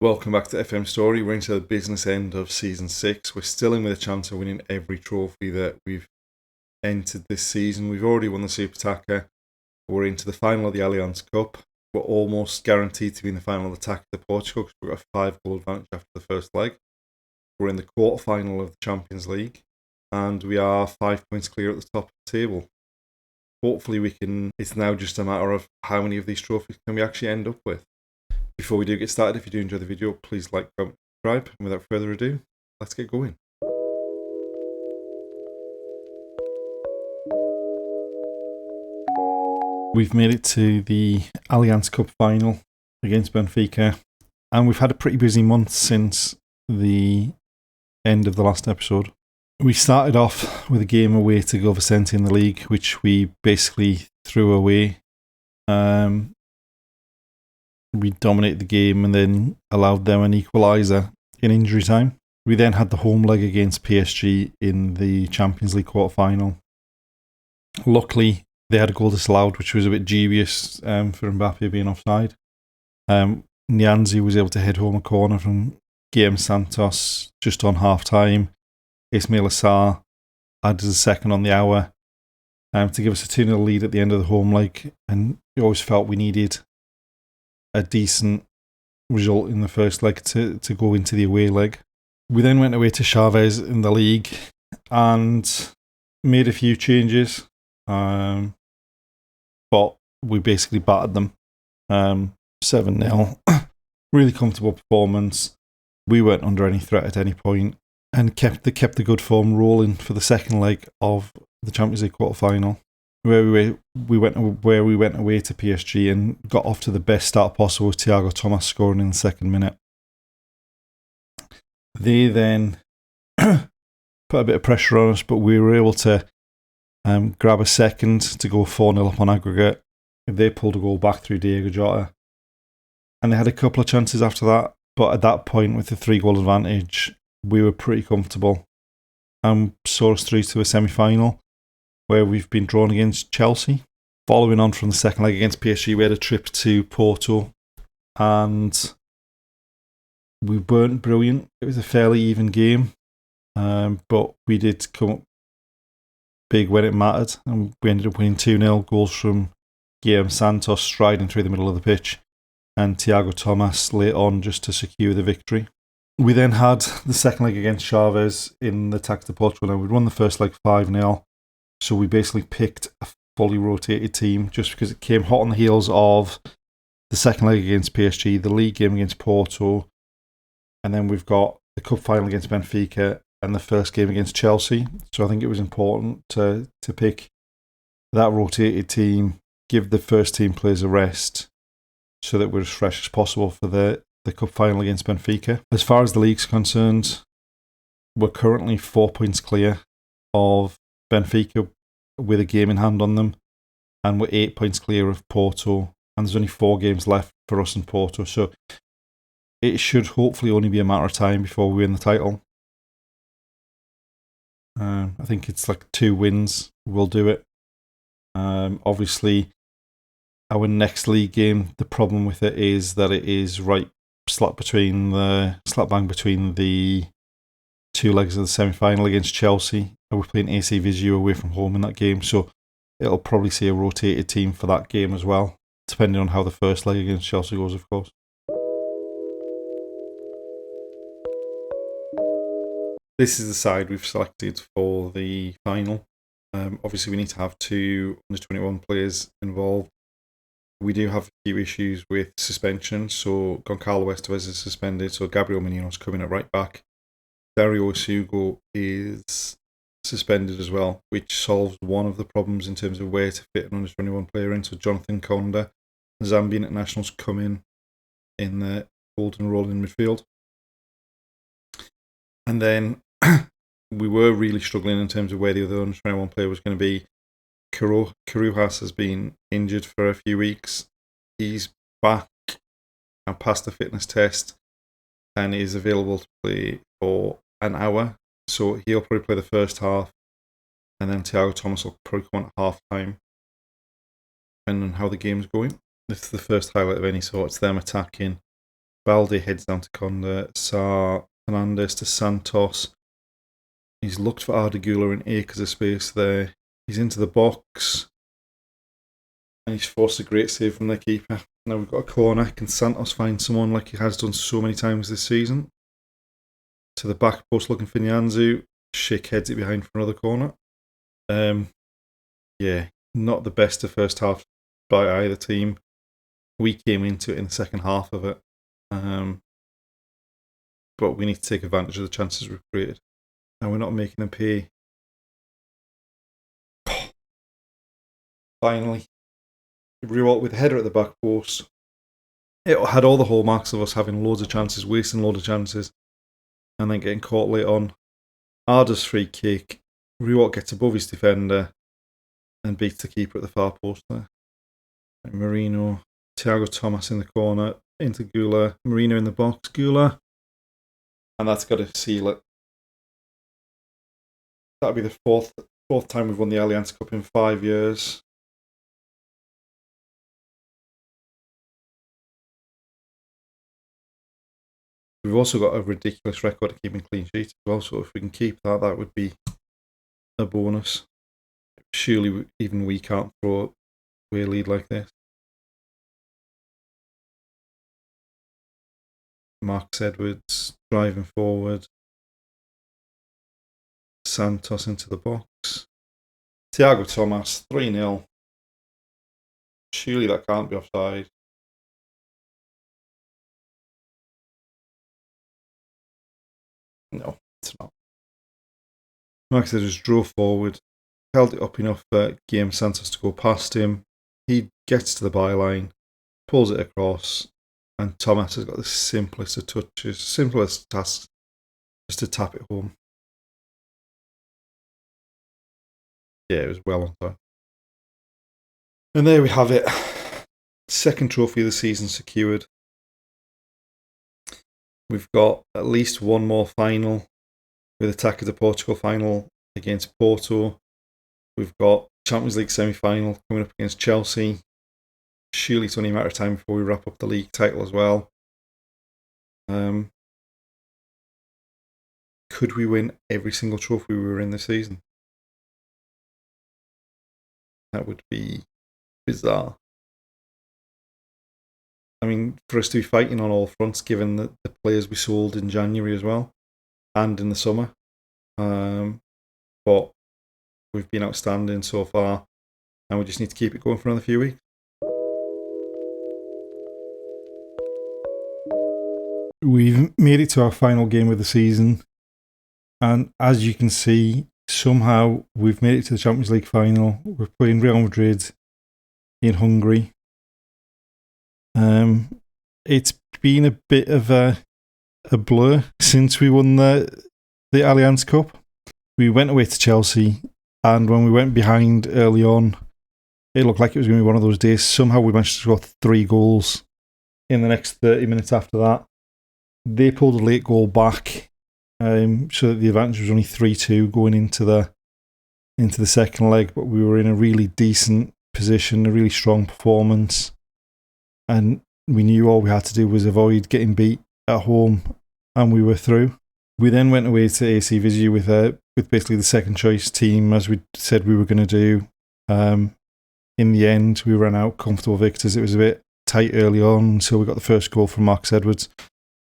Welcome back to FM Storey. We're into the business end of Season 6. We're still in with a chance of winning every trophy that we've entered this season. We've already won the Super Taca. We're into the final of the Allianz Cup. We're almost guaranteed to be in the final of the Taca de Portugal because we've got a 5-goal advantage after the first leg. We're in the quarter-final of the Champions League. And we are 5 points clear at the top of the table. Hopefully it's now just a matter of how many of these trophies can we actually end up with. Before we do get started, if you do enjoy the video, please like, comment, subscribe. And without further ado, let's get going. We've made it to the Allianz Cup final against Benfica, and we've had a pretty busy month since the end of the last episode. We started off with a game away to Go Vicente in the league, which we basically threw away. We dominated the game and then allowed them an equaliser in injury time. We then had the home leg against PSG in the Champions League quarter-final. Luckily, they had a goal disallowed, which was a bit dubious for Mbappe being offside. Nyanzi was able to head home a corner from Guillaume Santos just on half-time. Ismail Assar added a second on the hour to give us a 2-0 lead at the end of the home leg, and we always felt we needed a decent result in the first leg to go into the away leg. We then went away to Chavez in the league and made a few changes, but we basically battered them 7-0. Really comfortable performance. We weren't under any threat at any point and kept the good form rolling for the second leg of the Champions League quarter-final, where we went away to PSG and got off to the best start possible with Thiago Thomas scoring in the second minute. They then put a bit of pressure on us, but we were able to grab a second to go 4-0 up on aggregate. They pulled a goal back through Diego Jota. And they had a couple of chances after that, but at that point, with the 3-goal advantage, we were pretty comfortable and saw us through to a semi-final, where we've been drawn against Chelsea. Following on from the second leg against PSG, we had a trip to Porto, and we weren't brilliant. It was a fairly even game, but we did come up big when it mattered, and we ended up winning 2-0, goals from Guillaume Santos striding through the middle of the pitch, and Thiago Thomas late on just to secure the victory. We then had the second leg against Chavez in the Taca de Portugal. Now, we'd won the first leg 5-0. So we basically picked a fully rotated team just because it came hot on the heels of the second leg against PSG, the league game against Porto, and then we've got the cup final against Benfica and the first game against Chelsea. So I think it was important to pick that rotated team, give the first team players a rest so that we're as fresh as possible for the cup final against Benfica. As far as the league's concerned, we're currently 4 points clear of Benfica with a game in hand on them, and we're 8 points clear of Porto, and there's only 4 games left for us in Porto, so it should hopefully only be a matter of time before we win the title. I think it's like 2 wins will do it. Obviously, our next league game, the problem with it is that it is right slap bang between the 2 legs of the semi-final against Chelsea. We're playing AC Viseu away from home in that game, so it'll probably see a rotated team for that game as well, depending on how the first leg against Chelsea goes, of course. This is the side we've selected for the final. Obviously, we need to have 2 under-21 players involved. We do have a few issues with suspension, so Goncalo Estevez is suspended, so Gabriel Menino's coming at right back. Dario Isugo is suspended as well, which solves one of the problems in terms of where to fit an under-21 player in. So Jonathan Konda, Zambian internationals, come in the golden role in midfield. And then we were really struggling in terms of where the other under-21 player was going to be. Carujas has been injured for a few weeks. He's back and passed the fitness test and is available to play for an hour. So he'll probably play the first half, and then Thiago Thomas will probably come on at half time, depending on how the game's going. This is the first highlight of any sort. It's them attacking Balde heads down to Conde. Sá Fernandes to Santos. He's looked for Ardagula in acres of space there. He's into the box. And he's forced a great save from their keeper. Now we've got a corner. Can Santos find someone like he has done so many times this season? To the back post looking for Nyanzu. Schick heads it behind for another corner. Yeah, not the best of first half by either team. We came into it in the second half of it. But we need to take advantage of the chances we've created. And we're not making them pay. Finally. Rewalt with a header at the back post. It had all the hallmarks of us having loads of chances, wasting loads of chances, and then getting caught late on. Arda's free kick. Rewalt gets above his defender and beats the keeper at the far post there. Marino, Thiago Thomas in the corner, into Gula, Marino in the box, Gula, and that's got to seal it. That'll be the fourth time we've won the Allianz Cup in 5 years. We've also got a ridiculous record of keeping clean sheets as well, so if we can keep that, that would be a bonus. Surely even we can't throw away a lead like this. Marcus Edwards driving forward. Santos into the box. Thiago Thomas, 3-0. Surely that can't be offside. No, it's not. Marcus Edwards drove forward, held it up enough for Guillaume Santos to go past him. He gets to the byline, pulls it across, and Thomas has got the simplest of touches, simplest task, just to tap it home. Yeah, it was well on time. And there we have it. Second trophy of the season secured. We've got at least one more final with a Taca de Portugal final against Porto. We've got Champions League semi-final coming up against Chelsea. Surely it's only a matter of time before we wrap up the league title as well. Could we win every single trophy we were in this season? That would be bizarre. I mean, for us to be fighting on all fronts, given the players we sold in January as well, and in the summer. But we've been outstanding so far, and we just need to keep it going for another few weeks. We've made it to our final game of the season, and as you can see, somehow we've made it to the Champions League final. We're playing Real Madrid in Hungary. It's been a bit of a blur since we won the Allianz Cup. We went away to Chelsea, and when we went behind early on, it looked like it was going to be one of those days. Somehow we managed to score 3 goals in the next 30 minutes after that. They pulled a late goal back, so that the advantage was only 3-2 going into the second leg, but we were in a really decent position, a really strong performance, and we knew all we had to do was avoid getting beat at home, and we were through. We then went away to AC Viseu with basically the second choice team, as we said we were going to do. In the end, we ran out comfortable victors. It was a bit tight early on, so we got the first goal from Marcus Edwards,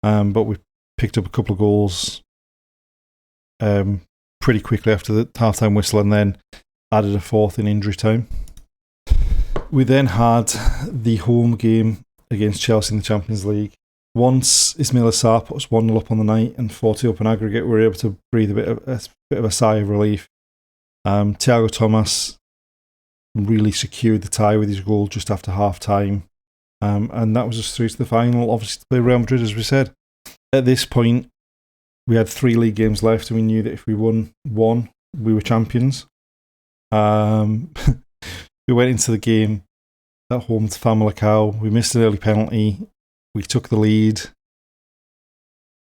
but we picked up a couple of goals pretty quickly after the half-time whistle, and then added a fourth in injury time. We then had the home game against Chelsea in the Champions League. Once Ismail Assar put us 1-0 up on the night and 4-2 up in aggregate, we were able to breathe a bit of a sigh of relief. Thiago Thomas really secured the tie with his goal just after half-time, and that was us through to the final, obviously to play Real Madrid, as we said. At this point, we had 3 league games left, and we knew that if we won one, we were champions. We went into the game at home to Famalicão. We missed an early penalty. We took the lead.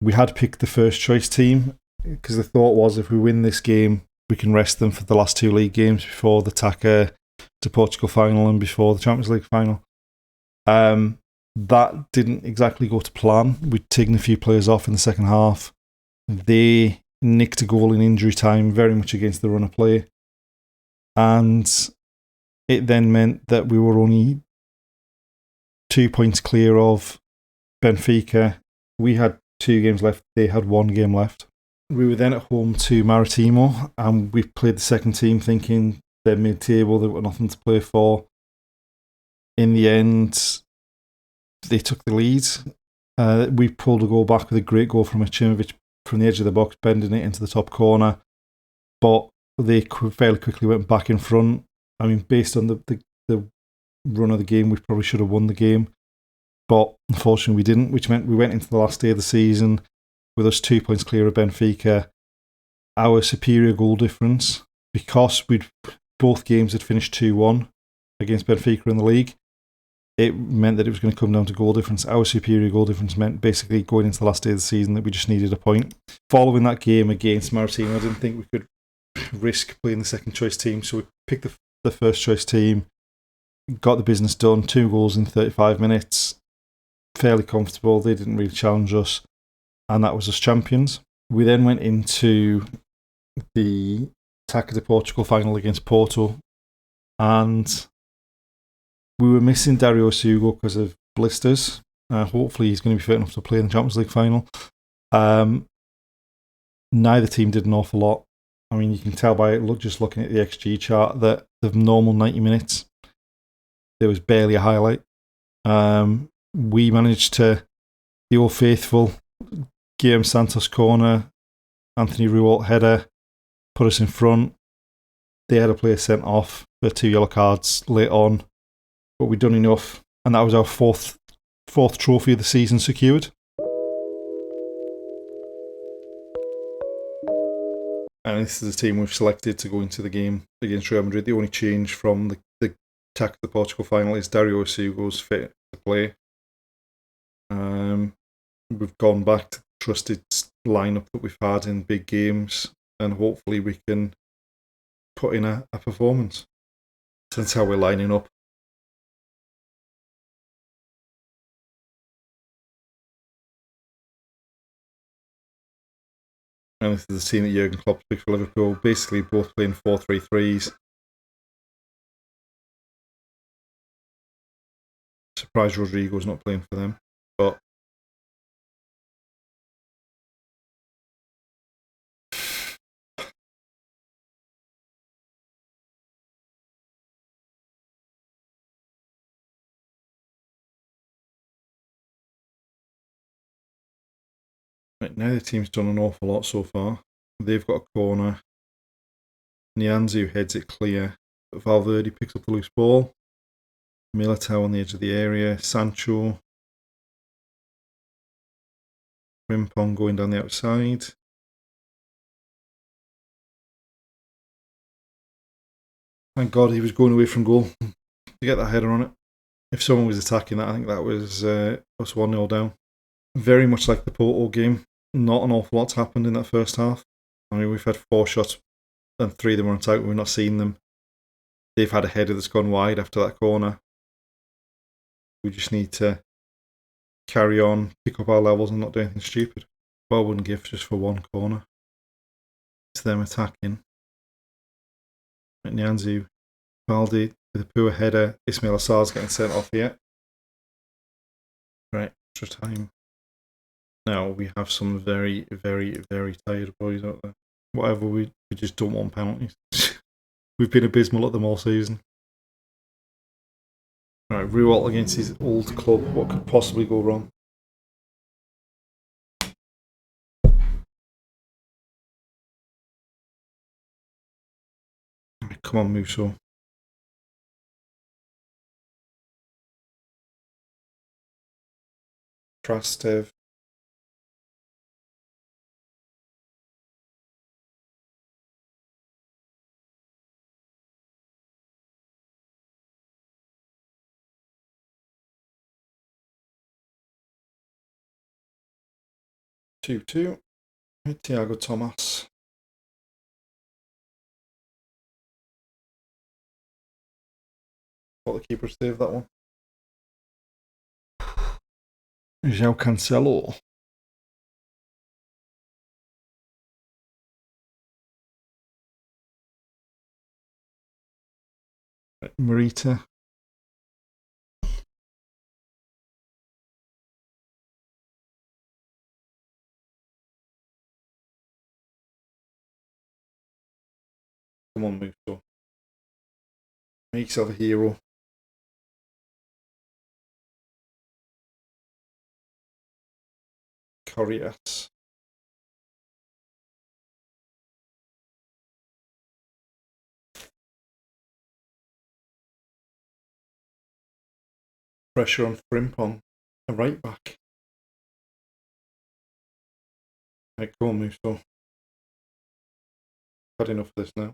We had picked the first choice team because the thought was if we win this game, we can rest them for the last 2 league games before the Taca to Portugal final and before the Champions League final. That didn't exactly go to plan. We'd taken a few players off in the second half. They nicked a goal in injury time, very much against the run of play. And it then meant that we were only 2 points clear of Benfica. We had 2 games left. They had 1 game left. We were then at home to Maritimo, and we played the second team thinking they're mid-table, they've got nothing to play for. In the end, they took the lead. We pulled a goal back with a great goal from Achimovic from the edge of the box, bending it into the top corner. But they fairly quickly went back in front. I mean, based on the run of the game, we probably should have won the game. But unfortunately we didn't, which meant we went into the last day of the season with us 2 points clear of Benfica. Our superior goal difference, because both games had finished 2-1 against Benfica in the league, it meant that it was going to come down to goal difference. Our superior goal difference meant basically going into the last day of the season that we just needed a point. Following that game against Maritimo, I didn't think we could risk playing the second choice team, so we picked the first choice team, got the business done, 2 goals in 35 minutes, fairly comfortable. They didn't really challenge us, and that was us champions. We then went into the Taca de Portugal final against Porto, and we were missing Dario Sugo because of blisters. Hopefully he's going to be fit enough to play in the Champions League final. Neither team did an awful lot. I mean, you can tell by just looking at the XG chart that the normal 90 minutes, there was barely a highlight. We managed to, the old faithful, Guilherme Santos corner, Anthony Rualt header, put us in front. They had a player sent off for 2 yellow cards late on, but we'd done enough, and that was our fourth trophy of the season secured. And this is the team we've selected to go into the game against Real Madrid. The only change from the Taca de Portugal final is Dario Sugo's fit to play. We've gone back to the trusted lineup that we've had in big games, and hopefully we can put in a performance. So that's how we're lining up. And this is the team that Jurgen Klopp picked for Liverpool, basically both playing 4-3-3s. Surprised Rodrigo's not playing for them, but right, now the team's done an awful lot so far. They've got a corner. Nianzou heads it clear. Valverde picks up the loose ball. Militao on the edge of the area. Sancho. Frimpong going down the outside. Thank God he was going away from goal to get that header on it. If someone was attacking that, I think that was us 1-0 down. Very much like the Porto game. Not an awful lot's happened in that first half. I mean, we've had 4 shots and 3 of them were on target. We've not seen them. They've had a header that's gone wide after that corner. We just need to carry on, pick up our levels and not do anything stupid. But I wouldn't give just for 1 corner. It's them attacking. Nianzou, Valdi with a poor header. Ismail Assar's getting sent off here. Right, extra time. Now we have some very, very, very tired boys out there. Whatever, we just don't want penalties. We've been abysmal at them all season. Right, Rualt against his old club. What could possibly go wrong? Come on, Musso. Krastev. Two. Thiago Thomas. Thought the keeper saved that one. João Cancelo. Marita. Come on, Musto. Make yourself a hero. Corias. Pressure on Frimpong. A right back. Right, go on, Musto. Had enough of this now.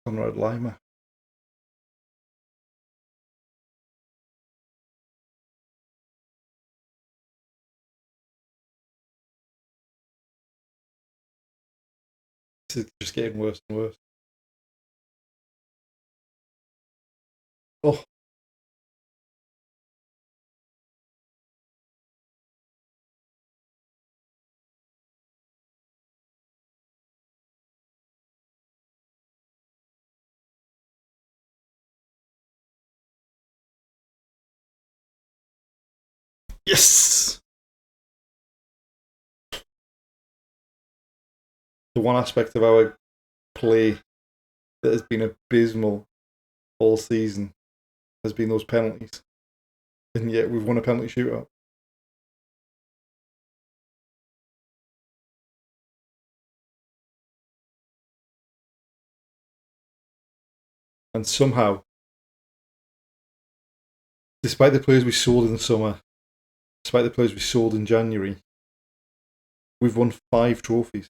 Conrad Lima. This is just getting worse and worse. Oh. Yes! The one aspect of our play that has been abysmal all season has been those penalties. And yet we've won a penalty shootout. And somehow, despite the players we sold in the summer, despite the players we sold in January, we've won 5 trophies.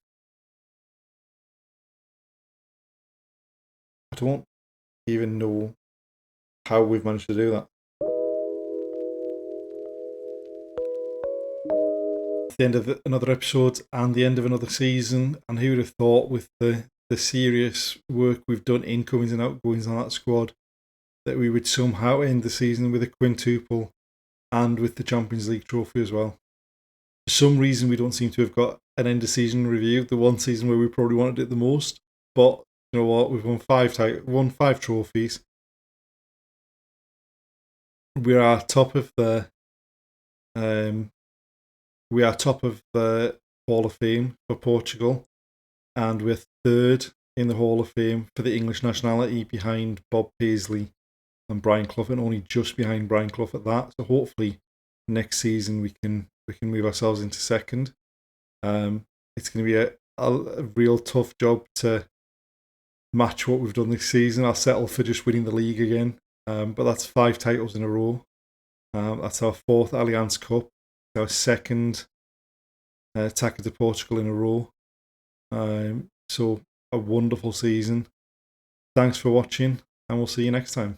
I don't even know how we've managed to do that. The end of another episode and the end of another season, and who would have thought with the serious work we've done, incomings and outgoings on that squad, that we would somehow end the season with a quintuple and with the Champions League trophy as well. For some reason we don't seem to have got an end of season review, the one season where we probably wanted it the most, but you know what, we've won 5 trophies. We are top of the Hall of Fame for Portugal, and we're 3rd in the Hall of Fame for the English nationality behind Bob Paisley and Brian Clough, and only just behind Brian Clough at that. So hopefully next season we can move ourselves into 2nd. It's going to be a real tough job to match what we've done this season. I'll settle for just winning the league again, but that's 5 titles in a row. That's our 4th Allianz Cup, our 2nd Taca de Portugal in a row. So a wonderful season. Thanks for watching, and we'll see you next time.